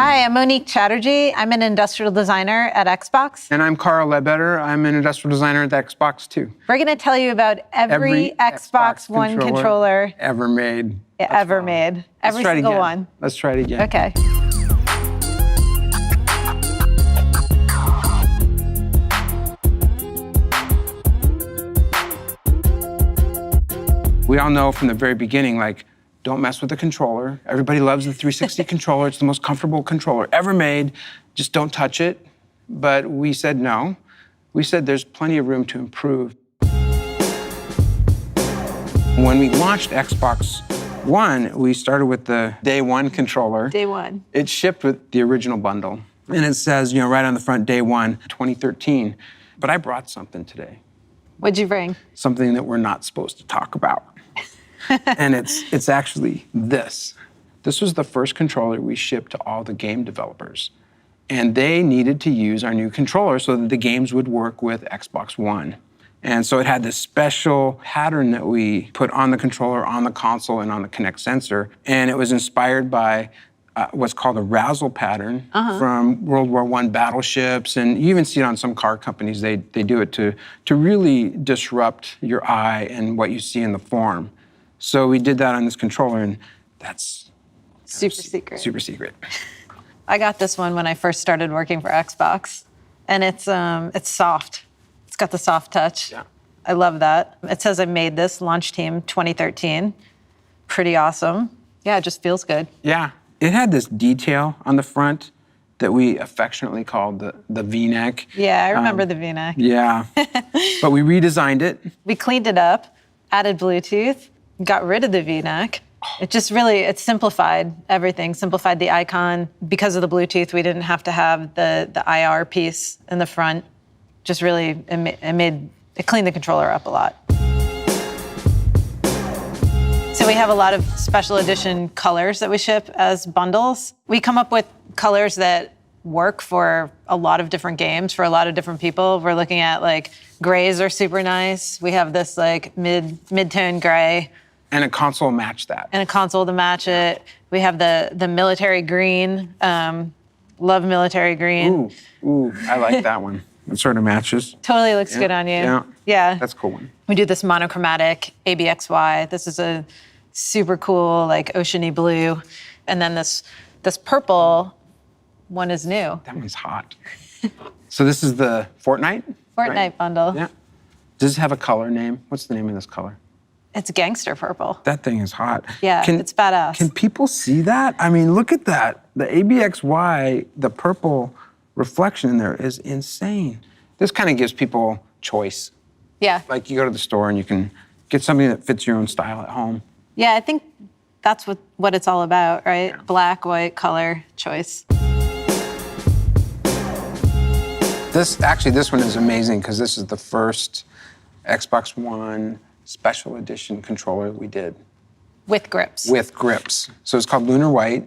Hi, I'm Monique Chatterjee. I'm an industrial designer at Xbox. And I'm Carl Ledbetter. I'm an industrial designer at the Xbox too. We're going to tell you about every Xbox One controller ever made. Every single one. Let's try it again. Okay. We all know from the very beginning, like, don't mess with the controller. Everybody loves the 360 controller. It's the most comfortable controller ever made. Just don't touch it. But we said no. We said there's plenty of room to improve. When we launched Xbox One, we started with the day one controller. Day one. It shipped with the original bundle. And it says, right on the front, day one, 2013. But I brought something today. What'd you bring? Something that we're not supposed to talk about. And it's actually this. This was the first controller we shipped to all the game developers. And they needed to use our new controller so that the games would work with Xbox One. And so it had this special pattern that we put on the controller, on the console, and on the Kinect sensor. And it was inspired by what's called a razzle pattern from World War I battleships. And you even see it on some car companies. They do it to really disrupt your eye and what you see in the form. So we did that on this controller, and that's super secret. Super secret. I got this one when I first started working for Xbox, and it's soft. It's got the soft touch. Yeah. I love that. It says I made this, launch team 2013. Pretty awesome. Yeah, it just feels good. Yeah. It had this detail on the front that we affectionately called the V-neck. Yeah, I remember the V-neck. Yeah. But we redesigned it. We cleaned it up, added Bluetooth, got rid of the V-neck. It just really, it simplified everything, simplified the icon. Because of the Bluetooth, we didn't have to have the IR piece in the front. Just really, it cleaned the controller up a lot. So we have a lot of special edition colors that we ship as bundles. We come up with colors that work for a lot of different games, for a lot of different people. We're looking at like grays are super nice. We have this like mid-tone gray. And a console matched that. And a console to match it. We have the military green. Love military green. Ooh, I like that one. It sort of matches. Totally looks good on you. Yeah. That's a cool one. We do this monochromatic ABXY. This is a super cool, like oceany blue. And then this purple one is new. That one's hot. So this is the Fortnite? Fortnite bundle. Yeah. Does it have a color name? What's the name of this color? It's gangster purple. That thing is hot. Yeah, it's badass. Can people see that? I mean, look at that. The ABXY, the purple reflection in there is insane. This kind of gives people choice. Yeah. Like you go to the store and you can get something that fits your own style at home. Yeah, I think that's what it's all about, right? Yeah. Black, white, color, choice. This one is amazing because this is the first Xbox One special edition controller we did. With grips. With grips. So it's called Lunar White.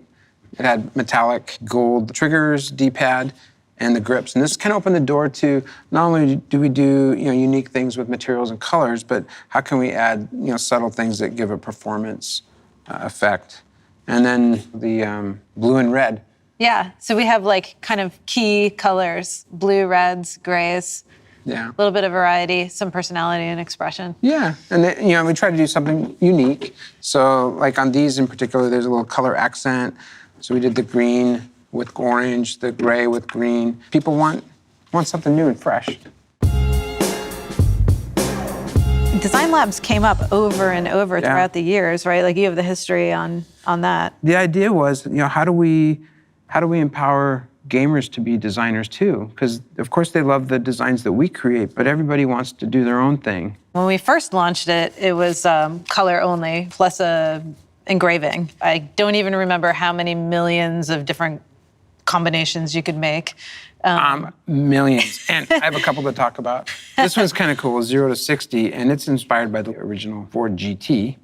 It had metallic gold triggers, D-pad, and the grips. And this kind of opened the door to not only do we do unique things with materials and colors, but how can we add subtle things that give a performance effect. And then the blue and red. Yeah, so we have like kind of key colors, blue, reds, grays. Yeah. A little bit of variety, some personality and expression. Yeah, and we try to do something unique. So like on these in particular, there's a little color accent. So we did the green with orange, the gray with green. People want something new and fresh. Design labs came up over and over throughout the years, right? Like you have the history on that. The idea was, how do we empower gamers to be designers too? Because of course they love the designs that we create, but everybody wants to do their own thing. When we first launched it, it was color only, plus a engraving. I don't even remember how many millions of different combinations you could make. Millions. And I have a couple to talk about. This one's kind of cool, 0 to 60, and it's inspired by the original Ford GT,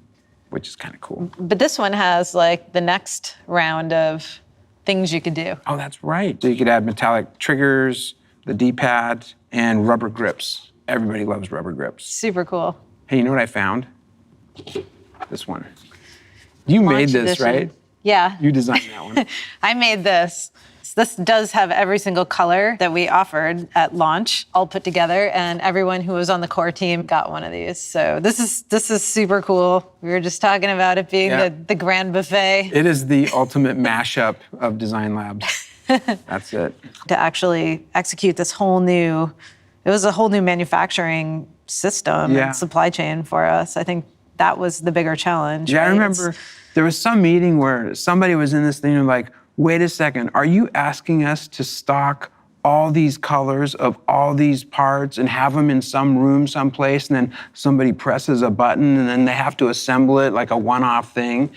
which is kind of cool. But this one has like the next round of things you could do. Oh, that's right. So you could add metallic triggers, the D-pad, and rubber grips. Everybody loves rubber grips. Super cool. Hey, you know what I found? This one. You made this, right? Yeah. You designed that one. I made this. This does have every single color that we offered at launch all put together, and everyone who was on the core team got one of these. So this is super cool. We were just talking about it being the grand buffet. It is the ultimate mashup of design labs. That's it. To actually execute this it was a whole new manufacturing system and supply chain for us. I think that was the bigger challenge. Yeah, right? I remember there was some meeting where somebody was in this thing and like, wait a second, are you asking us to stock all these colors of all these parts and have them in some room someplace, and then somebody presses a button and then they have to assemble it like a one-off thing?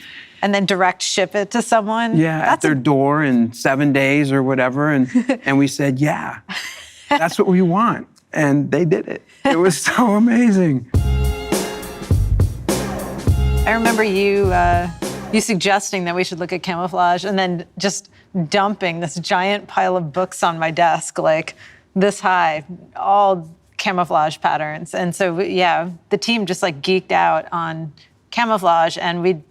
And then direct ship it to someone? Yeah, at their door in 7 days or whatever. And we said, yeah, that's what we want. And they did it. It was so amazing. I remember you suggesting that we should look at camouflage, and then just dumping this giant pile of books on my desk, like this high, all camouflage patterns. And so, the team just like geeked out on camouflage, and we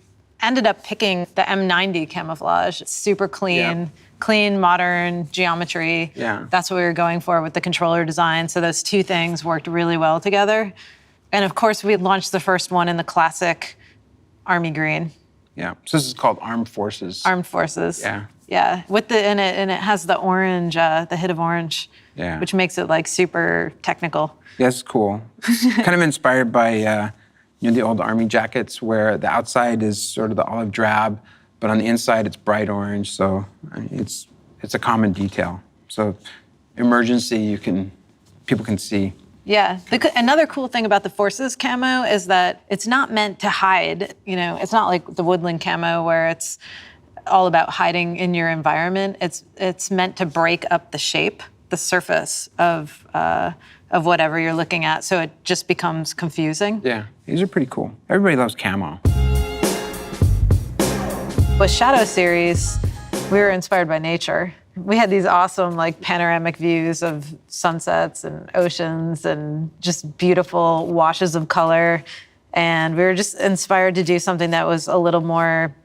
ended up picking the M90 camouflage. It's super clean, clean, modern geometry. Yeah. That's what we were going for with the controller design. So those two things worked really well together. And of course, we launched the first one in the classic Army green. Yeah, so this is called Armed Forces. Armed Forces. Yeah. Yeah, and it has the orange, the hit of orange, which makes it like super technical. Yeah, it's cool. Kind of inspired by the old Army jackets where the outside is sort of the olive drab, but on the inside it's bright orange. So it's a common detail. So emergency, people can see. Yeah. Another cool thing about the Forces camo is that it's not meant to hide. You know, it's not like the woodland camo where it's all about hiding in your environment. It's meant to break up the shape, the surface of whatever you're looking at, so it just becomes confusing. Yeah, these are pretty cool. Everybody loves camo. With Shadow series, we were inspired by nature. We had these awesome like panoramic views of sunsets and oceans and just beautiful washes of color. And we were just inspired to do something that was a little more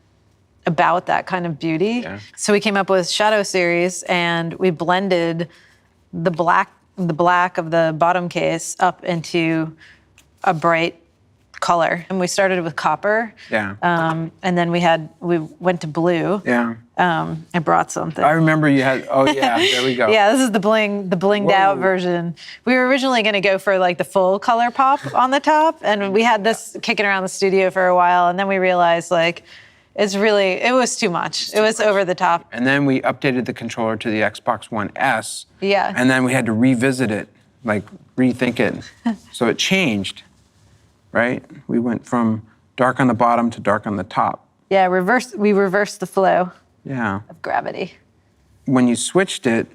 about that kind of beauty. Yeah. So we came up with Shadow series, and we blended the black of the bottom case up into a bright color. And we started with copper. Yeah. And then we went to blue. Yeah. I brought something. I remember you had, there we go. Yeah, this is the blinged out version. We were originally going to go for like the full color pop on the top, and we had this kicking around the studio for a while, and then we realized like it was too much. It was over the top. And then we updated the controller to the Xbox One S. Yeah. And then we had to revisit it, like rethink it. So it changed, right? We went from dark on the bottom to dark on the top. Yeah, we reversed the flow of gravity. When you switched it,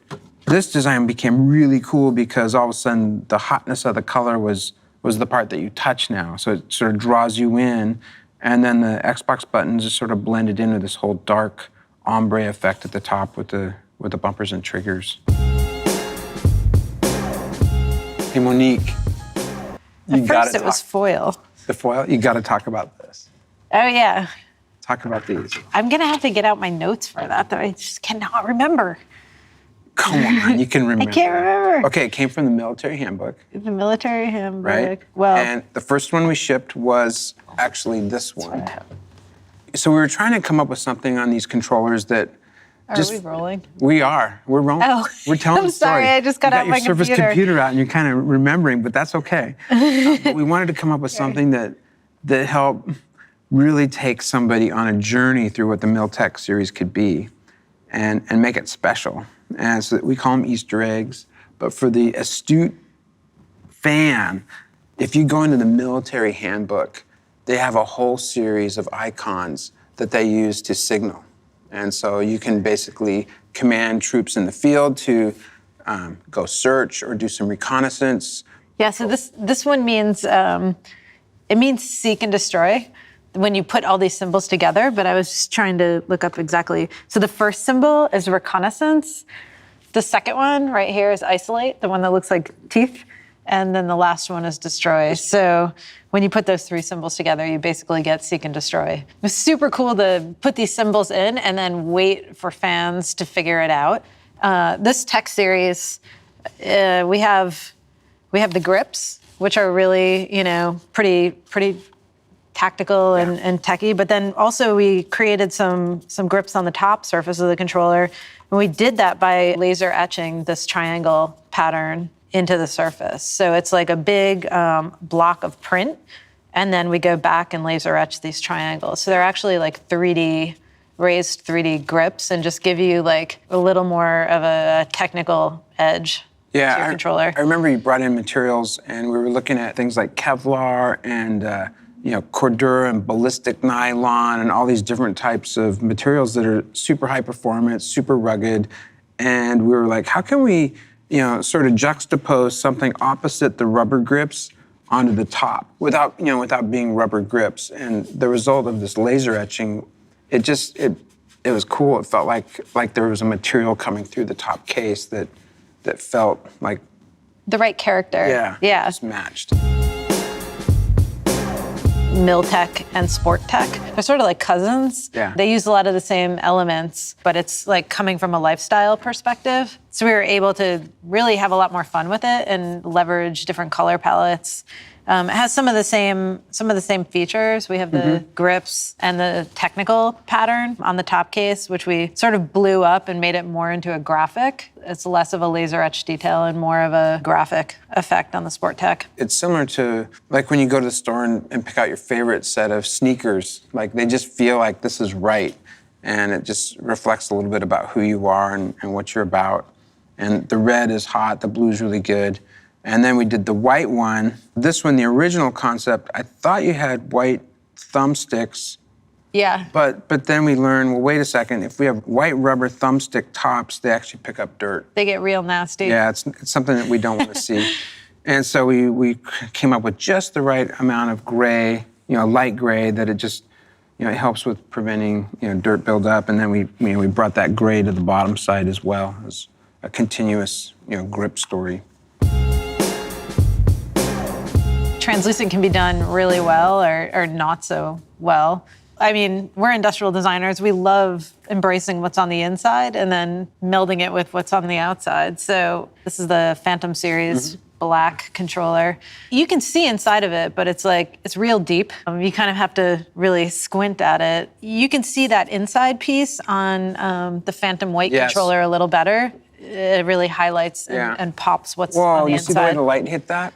this design became really cool because all of a sudden the hotness of the color was the part that you touch now. So it sort of draws you in. And then the Xbox buttons just sort of blended into this whole dark ombre effect at the top with the bumpers and triggers. Hey, Monique. At first it was foil. The foil? You got to talk about this. Oh, yeah. Talk about these. I'm going to have to get out my notes for that, though. I just cannot remember. Come on, you can remember. I can't remember. Okay, it came from the military handbook. The military handbook. Right? Well, and the first one we shipped was actually this one. So we were trying to come up with something on these controllers that Are we rolling? We are. We're rolling. Oh, We're telling I'm the story. sorry, I just got out my your Surface computer. computer out and you're kind of remembering, but that's okay. But we wanted to come up with something that helped really take somebody on a journey through what the Miltech series could be and make it special. And so we call them Easter eggs, but for the astute fan, if you go into the military handbook, they have a whole series of icons that they use to signal. And so you can basically command troops in the field to go search or do some reconnaissance. Yeah, so this one means, it means seek and destroy when you put all these symbols together, but I was just trying to look up exactly. So the first symbol is reconnaissance. The second one right here is isolate, the one that looks like teeth. and then the last one is destroy. So when you put those 3 symbols together, you basically get seek and destroy. It was super cool to put these symbols in and then wait for fans to figure it out. This tech series, we have the grips, which are really, pretty tactical and techy. But then also we created some grips on the top surface of the controller. And we did that by laser etching this triangle pattern into the surface. So it's like a big block of print. And then we go back and laser etch these triangles. So they're actually like raised 3D grips and just give you like a little more of a technical edge to your controller. I remember you brought in materials and we were looking at things like Kevlar and Cordura and ballistic nylon and all these different types of materials that are super high performance, super rugged. And we were like, how can we, sort of juxtapose something opposite the rubber grips onto the top without being rubber grips. And the result of this laser etching, it was cool. It felt like there was a material coming through the top case that felt like the right character. Yeah. Just matched. Miltech and Sporttech. They're sort of like cousins. Yeah. They use a lot of the same elements, but it's like coming from a lifestyle perspective. So we were able to really have a lot more fun with it and leverage different color palettes. It has some of the same features. We have the grips and the technical pattern on the top case, which we sort of blew up and made it more into a graphic. It's less of a laser etch detail and more of a graphic effect on the Sporttech. It's similar to like when you go to the store and pick out your favorite set of sneakers. Like they just feel like this is right. And it just reflects a little bit about who you are and what you're about. And the red is hot, the blue's really good. And then we did the white one. This one, the original concept, I thought you had white thumbsticks. Yeah. But then we learned, well, wait a second, if we have white rubber thumbstick tops, they actually pick up dirt. They get real nasty. Yeah, it's something that we don't want to see. And so we came up with just the right amount of gray, light gray, that it just, it helps with preventing, dirt buildup. And then we brought that gray to the bottom side as well as a continuous, grip story. Translucent can be done really well or not so well. I mean, we're industrial designers. We love embracing what's on the inside and then melding it with what's on the outside. So this is the Phantom Series black controller. You can see inside of it, but it's real deep. You kind of have to really squint at it. You can see that inside piece on the Phantom White controller a little better. It really highlights and pops what's on the inside. You see the way the light hit that?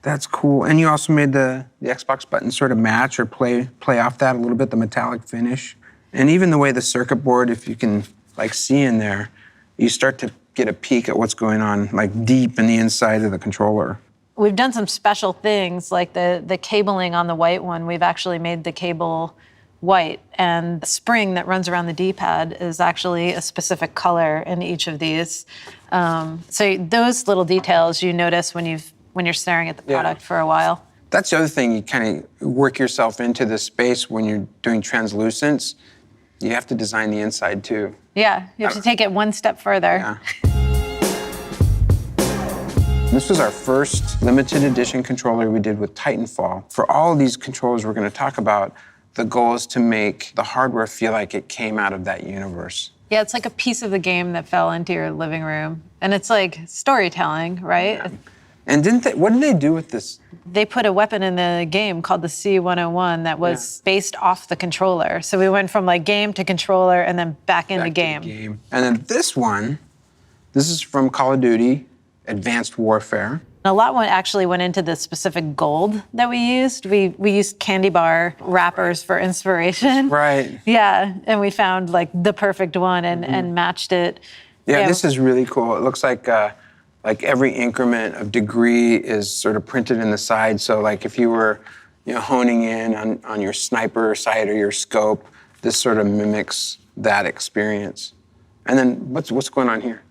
That's cool. And you also made the Xbox button sort of match or play off that a little bit, the metallic finish. And even the way the circuit board, if you can see in there, you start to get a peek at what's going on deep in the inside of the controller. We've done some special things like the cabling on the white one. We've actually made the cable white, and the spring that runs around the D-pad is actually a specific color in each of these. So those little details you notice when you're staring at the product for a while. That's the other thing, you kind of work yourself into the space when you're doing translucence. You have to design the inside too. Yeah, you have to take it one step further. Yeah. This was our first limited edition controller we did with Titanfall. For all of these controllers we're going to talk about, the goal is to make the hardware feel like it came out of that universe. Yeah, it's like a piece of the game that fell into your living room. And it's like storytelling, right? Yeah. And what did they do with this? They put a weapon in the game called the C-101 that was based off the controller. So we went from game to controller and then back into game. And then this is from Call of Duty, Advanced Warfare. A lot actually went into the specific gold that we used. We used candy bar wrappers for inspiration. Right. Yeah, and we found the perfect one and matched it. Yeah, this is really cool. It looks like every increment of degree is sort of printed in the side. So if you were honing in on your sniper sight or your scope, this sort of mimics that experience. And then what's going on here?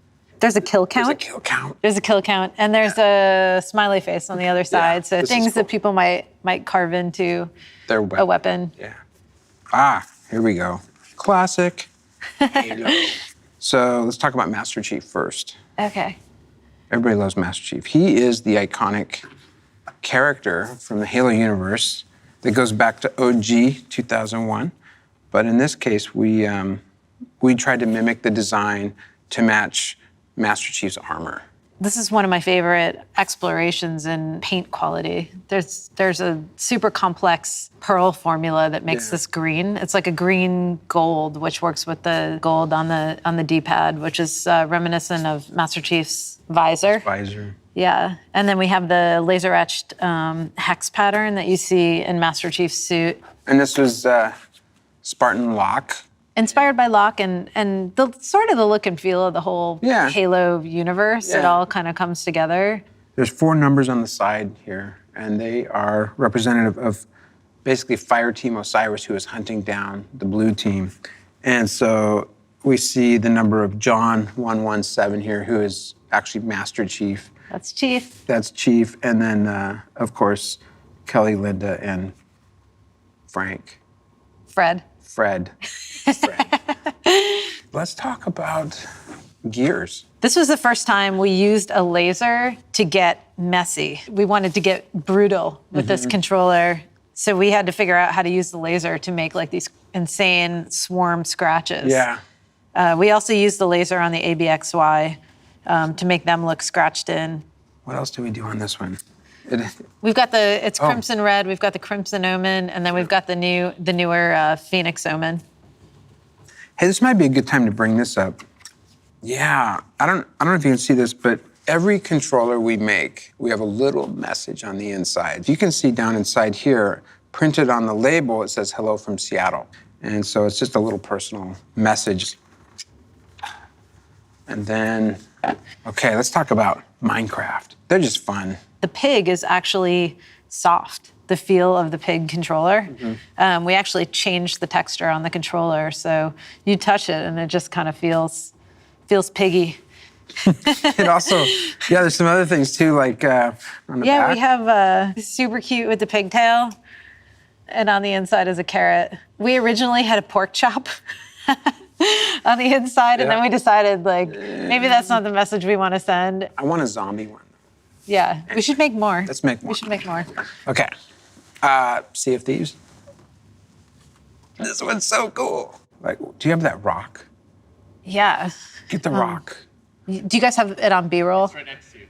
There's a kill count. There's a kill count. There's a kill count, and there's a smiley face on the other side. So things that people might carve into their a weapon. Yeah. Here we go. Classic. Halo. So let's talk about Master Chief first. Okay. Everybody loves Master Chief. He is the iconic character from the Halo universe that goes back to OG 2001. But in this case, we tried to mimic the design to match Master Chief's armor. This is one of my favorite explorations in paint quality. There's a super complex pearl formula that makes this green. It's like a green gold, which works with the gold on the D-pad, which is reminiscent of Master Chief's visor. Yeah, and then we have the laser etched hex pattern that you see in Master Chief's suit. And this was Spartan Locke. Inspired by Locke and the sort of the look and feel of the whole Halo universe. It all kind of comes together. There's 4 numbers on the side here, and they are representative of basically Fire Team Osiris, who is hunting down the blue team. And so we see the number of John 117 here, who is actually Master Chief. That's Chief. That's Chief. And then, of course, Kelly, Linda, and Frank. Fred. Let's talk about gears. This was the first time we used a laser to get messy. We wanted to get brutal with this controller. So we had to figure out how to use the laser to make like these insane swarm scratches. Yeah. We also used the laser on the ABXY to make them look scratched in. What else do we do on this one? We've got it's Crimson Red, we've got the Crimson Omen, and then we've got the newer Phoenix Omen. Hey, this might be a good time to bring this up. Yeah, I don't know if you can see this, but every controller we make, we have a little message on the inside. You can see down inside here, printed on the label, it says "Hello from Seattle." And so it's just a little personal message. And then, okay, let's talk about Minecraft. They're just fun. The pig is actually soft, the feel of the pig controller. We actually changed the texture on the controller, so you touch it and it just kind of feels piggy. It also, there's some other things too, like on the back. We have super cute with the pigtail, and on the inside is a carrot. We originally had a pork chop on the inside, and then we decided, like, maybe that's not the message we want to send. I want a zombie one. Yeah, we should make more. Let's make more. We should make more. Okay. Sea of Thieves. This one's so cool. Like, do you have that rock? Yeah. Get the rock. Do you guys have it on B-roll? It's right next to you.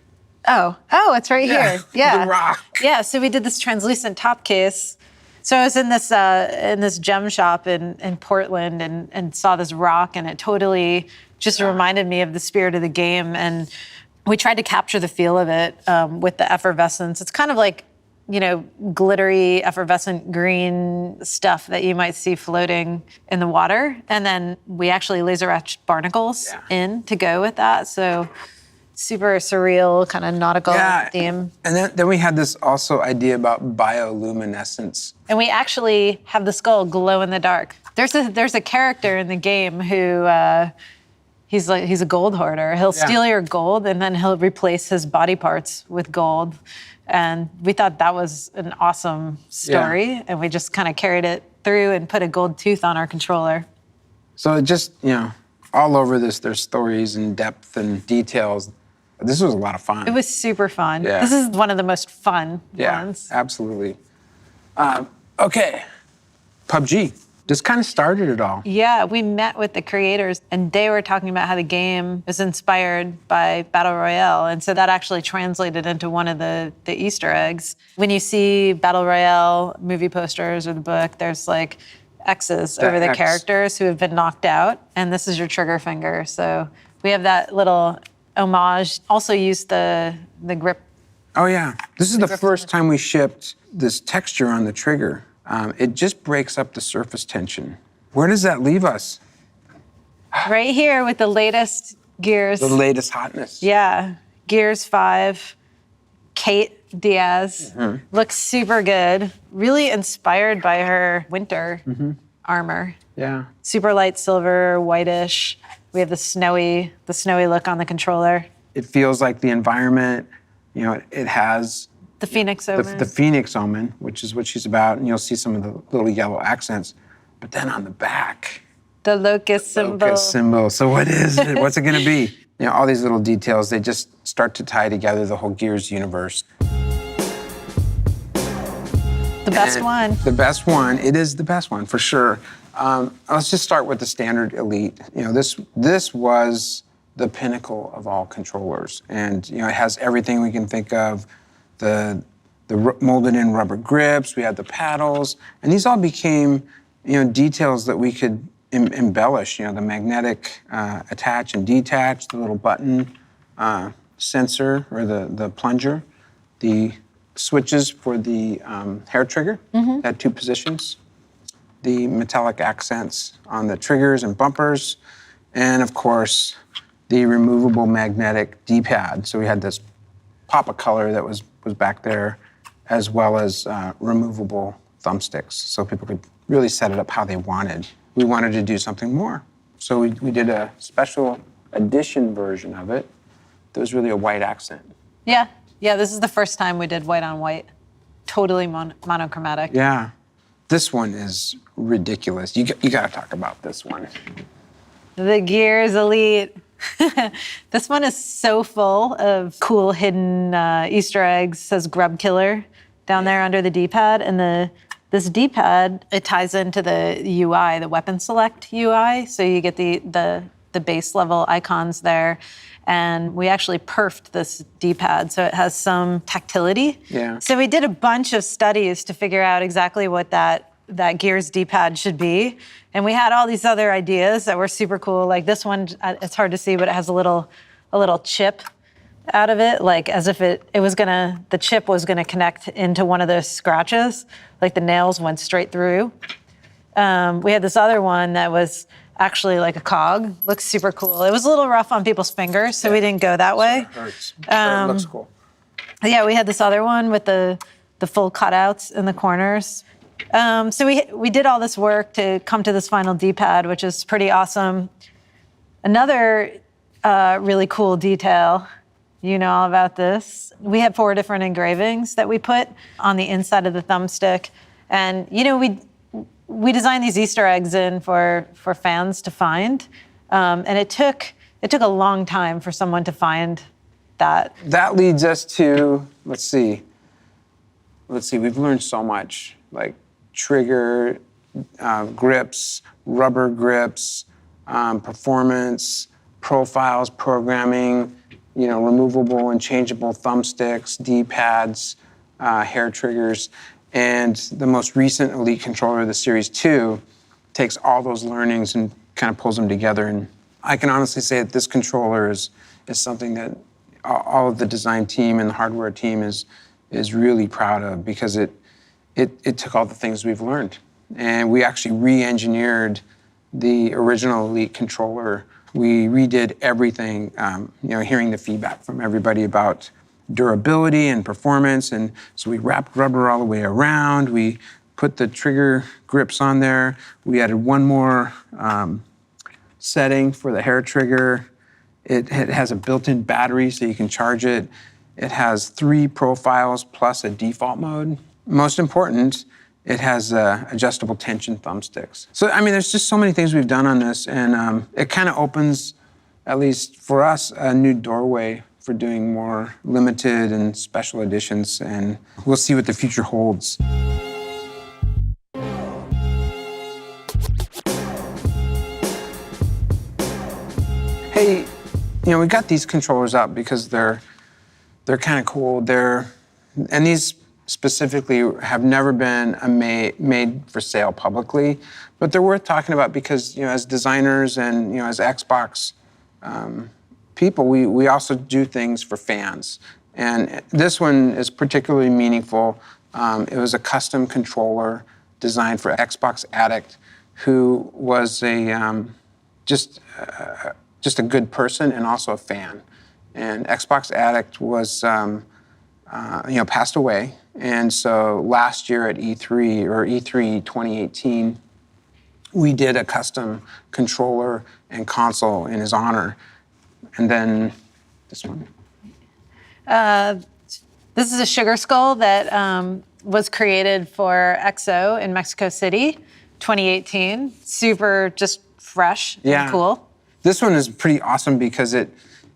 Oh, it's right here. Yeah. The rock. Yeah, so we did this translucent top case. So I was in this gem shop in Portland and saw this rock, and it totally just reminded me of the spirit of the game. And we tried to capture the feel of it with the effervescence. It's kind of like, glittery, effervescent green stuff that you might see floating in the water. And then we actually laser etched barnacles in to go with that. So super surreal, kind of nautical theme. And then we had this also idea about bioluminescence. And we actually have the skull glow in the dark. There's a character in the game who he's a gold hoarder. He'll steal your gold and then he'll replace his body parts with gold. And we thought that was an awesome story, and we just kind of carried it through and put a gold tooth on our controller. So it just, all over this, there's stories and depth and details. This was a lot of fun. It was super fun. Yeah. This is one of the most fun Yeah, ones. absolutely. Okay, PUBG. This kind of started it all. Yeah, we met with the creators, and they were talking about how the game is inspired by Battle Royale, and so that actually translated into one of the Easter eggs. When you see Battle Royale movie posters or the book, there's like X's over the characters who have been knocked out, and this is your trigger finger. So we have that little homage. Also used the grip. Oh yeah, this is the first time we shipped this texture on the trigger. It just breaks up the surface tension. Where does that leave us? Right here with the latest Gears. The latest hotness. Yeah, Gears 5, Kate Diaz. Looks super good. Really inspired by her winter armor. Yeah. Super light silver, whitish. We have the snowy look on the controller. It feels like the environment, it has The Phoenix Omen. the Phoenix Omen, which is what she's about, and you'll see some of the little yellow accents. But then on the back, the locust symbol. locust symbol. So what is it? What's it going to be? all these little details, they just start to tie together the whole Gears universe. The best one. The best one. It is the best one, for sure. Let's just start with the standard Elite. This was the pinnacle of all controllers. And, it has everything we can think of. The molded in rubber grips, we had the paddles, and these all became, details that we could embellish, the magnetic attach and detach, the little button sensor or the plunger, the switches for the hair trigger, had 2 positions, the metallic accents on the triggers and bumpers, and of course, the removable magnetic D-pad. So we had this pop of color that was back there, as well as removable thumbsticks, so people could really set it up how they wanted. We wanted to do something more. So we did a special edition version of it. There was really a white accent. Yeah, this is the first time we did white on white. Totally monochromatic. Yeah. This one is ridiculous. You got to talk about this one. The Gears Elite. This one is so full of cool hidden Easter eggs. It says Grub Killer down there under the D-pad. And this D-pad, it ties into the UI, the weapon select UI. So you get the base level icons there. And we actually perfed this D-pad, so it has some tactility. Yeah. So we did a bunch of studies to figure out exactly what that Gears D-pad should be. And we had all these other ideas that were super cool. Like this one, it's hard to see, but it has a little chip out of it, like as if the chip was gonna connect into one of those scratches, like the nails went straight through. We had this other one that was actually like a cog. Looks super cool. It was a little rough on people's fingers, so we didn't go that way. It hurts. It looks cool. Yeah, we had this other one with the full cutouts in the corners. So we did all this work to come to this final D-pad, which is pretty awesome. Another really cool detail, you know all about this. We had 4 different engravings that we put on the inside of the thumbstick. And we designed these Easter eggs in for fans to find. And it took a long time for someone to find that. That leads us to, let's see, we've learned so much, like trigger, grips, rubber grips, performance, profiles, programming, removable and changeable thumbsticks, D-pads, hair triggers. And the most recent Elite controller, the Series 2, takes all those learnings and kind of pulls them together. And I can honestly say that this controller is something that all of the design team and the hardware team is really proud of, because it took all the things we've learned. And we actually re-engineered the original Elite controller. We redid everything, hearing the feedback from everybody about durability and performance. And so we wrapped rubber all the way around. We put the trigger grips on there. We added one more setting for the hair trigger. It has a built-in battery so you can charge it. It has 3 profiles plus a default mode. Most important, it has adjustable tension thumbsticks. So, there's just so many things we've done on this, and it kind of opens, at least for us, a new doorway for doing more limited and special editions, and we'll see what the future holds. Hey, we got these controllers out because they're kind of cool. And these specifically have never been made for sale publicly, but they're worth talking about because, as designers and, as Xbox people, we also do things for fans. And this one is particularly meaningful. It was a custom controller designed for Xbox Addict, who was just a good person and also a fan. And Xbox Addict was, passed away. And so last year at E3 2018, we did a custom controller and console in his honor. And then this one. This is a sugar skull that was created for EXO in Mexico City, 2018. Super just fresh and cool. This one is pretty awesome because it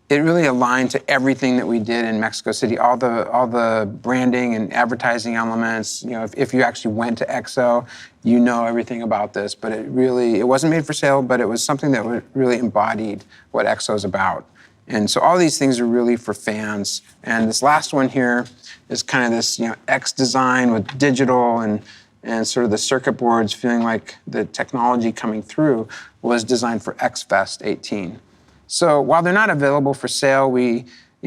it really aligned to everything that we did in Mexico City, all the branding and advertising elements. You know, if you actually went to EXO, you know everything about this, but it wasn't made for sale, but it was something that really embodied what EXO is about. And so all these things are really for fans. And this last one here is kind of this, you know, X design with digital and sort of the circuit boards feeling like the technology coming through was designed for X Fest 18. So while they're not available for sale,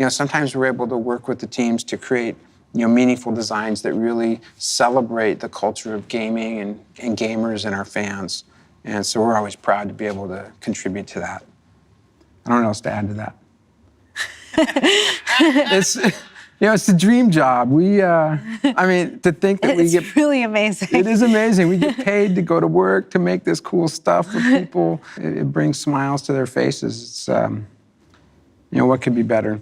sometimes we're able to work with the teams to create, meaningful designs that really celebrate the culture of gaming and gamers and our fans. And so we're always proud to be able to contribute to that. I don't know what else to add to that. It's the dream job. To think that we get... It's really amazing. It is amazing. We get paid to go to work, to make this cool stuff for people. It brings smiles to their faces. It's, what could be better?